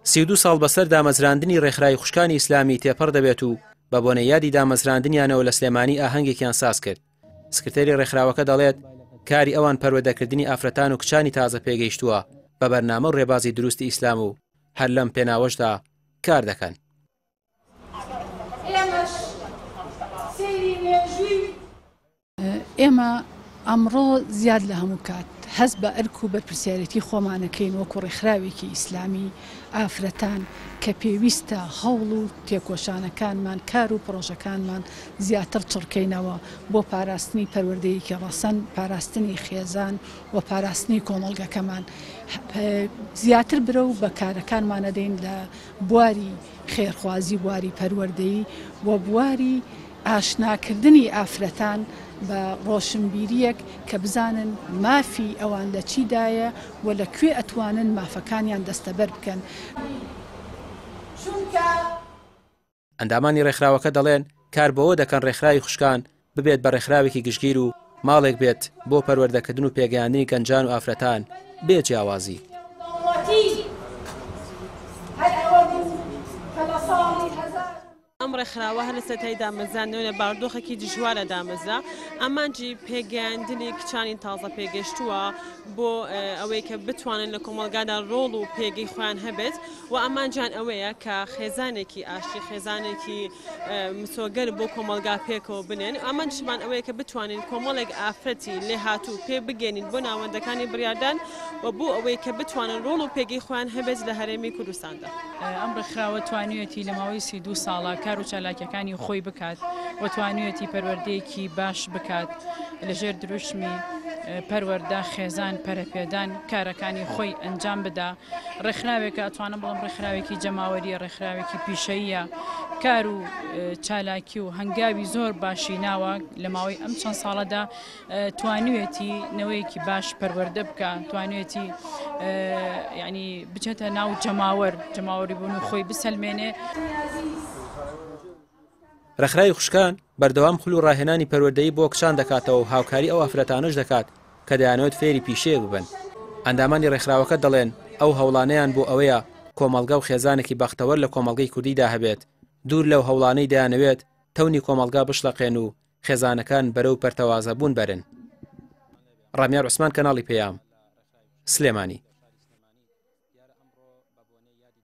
32 ساڵ بەسەر دامەزراندنی ڕێکخراوی خوشکانی ئیسلامی تێپەڕ دەبێت و بە بۆنەیادی دامەزراندنیانەوە لە سلێمانی ئاهەنگێکیان ساز کرد. سکرتێری ڕێکخراوەکە دەڵێت کاری ئەوان پەروەردەکردنی ئافرەتان و کچانی تازە پێگەیشتووە بە بەرنامە و ڕێبازی دروستی ئیسلام و هەر لەم پێناوەشدا کار دەکەن. ئێمە ئەمڕۆ زیاد لە هەموو کات هەست بە ئەرک و بەرپرسیارەتی خۆمانەکەین وەکو ڕێکخراوێکی ئیسلامی ئافرەتان کە پێویستە هەوڵ و تێکۆشانەکانمان کار و پرۆژەکانمان زیاتر چڕکەینەوە بۆ پاراستنی پەروەردەیەکی ڕەسەن، پاراستنی خێزان و پاراستنی کۆمەڵگەکەمان. زیاتر برە و بە کارەکانمانە دەین لە بواری خێرخوازی، بواری پەروەردەیی و بواری ئاشناکردنی ئافرەتان بە ڕۆشنبیریەک کە بزانن مافی ئەوان لە چیدایە و لەکوێ ئەتوانن مافەکانیان دەستەبەر بکەن. ئەندامانی ڕێکخراوەکە دەڵێن کار بەوە دەکەن ڕێکخراوی خوشکان ببێت بە ڕێکخراوێکی گشتگیر و ماڵێک بێت بۆ پەروەردەکردن و پێگەیاندنی گەنجان و ئافرەتان بێ جیاوازی. ئەم ڕێکخراوە هەر لە سەتای دامەزراندنەوە لە باردۆخێکی دژوارە دامەزرا، ئەمانجی پێگەیاندنی کچانی تازە پێگەشتووە بۆ ئەوەی کە بتوانن لە کۆمەلگادا ڕۆڵ و پێگەی خۆیان هەبێت و ئەمانجان ئەوەیە کە خێزانێکی ئاشتی، خێزانێکی مسۆگەر بۆ کۆمەلگا پێکەوە بنێن. ئەمانشمان ئەوەیە کە بتوانین کۆمەڵێک ئافرەتی لێ هاتوو پێ بگەێنین بۆ ناوەندەکانی بڕیاردان و بۆ ئەوەی کە بتوانن ڕۆڵ و پێگەی خۆیان هەبێت لە هەرێمی کوردستاندا. ئەم ڕێکخراوە توانیوێتی لە ماوەی 32 ساڵە کار و چالاکیەکانی خۆی بکات و توانیوێتی پەروەردەیەکی باش بکات لەژێر دروشمی پەروەردە، خێزان، پەرەپێدان کارەکانی خۆی ئەنجام بدا. ڕێکخراوێکە ئەتوانم بڵم ڕێکخراوێکی جەماوەریە، ڕێکخراوێکی پیشەییە، کار و چالاکی و هەنگاوی زۆر باشی ناوە لە ماوەی ئەم چەند ساڵەدا توانیوێتی نەوەیەکی باش پەروەردە بکە، توانوێتی یعنی بچێتە ناو جەماوەری بوون و خۆی بسەلمێنێ. ڕێکخراوی خوشکان بەردەوام خول و ڕاهێنانی پەروەردەیی بۆ کچان دەکاتەوە و هاوکاری ئەو ئافرەتانەش دەکات کە دەیانەوێت فێری پیشەیەک ببن. ئەندامانی ڕێکخراوەکە دەڵێن ئەو هەوڵانەیان بۆ ئەوەیە کۆمەڵگە و خێزانێکی بەختەوەر لە کۆمەڵگەی کوردیدا هەبێت، دوور لەو هەوڵانەی دەیانەوێت تەونی کۆمەڵگا بشلەقێن و خێزانەکان بەرەو پەرتەوازەبوون بەرن. ڕامیار عوسمان، کەناڵی پێیام، سلێمانی.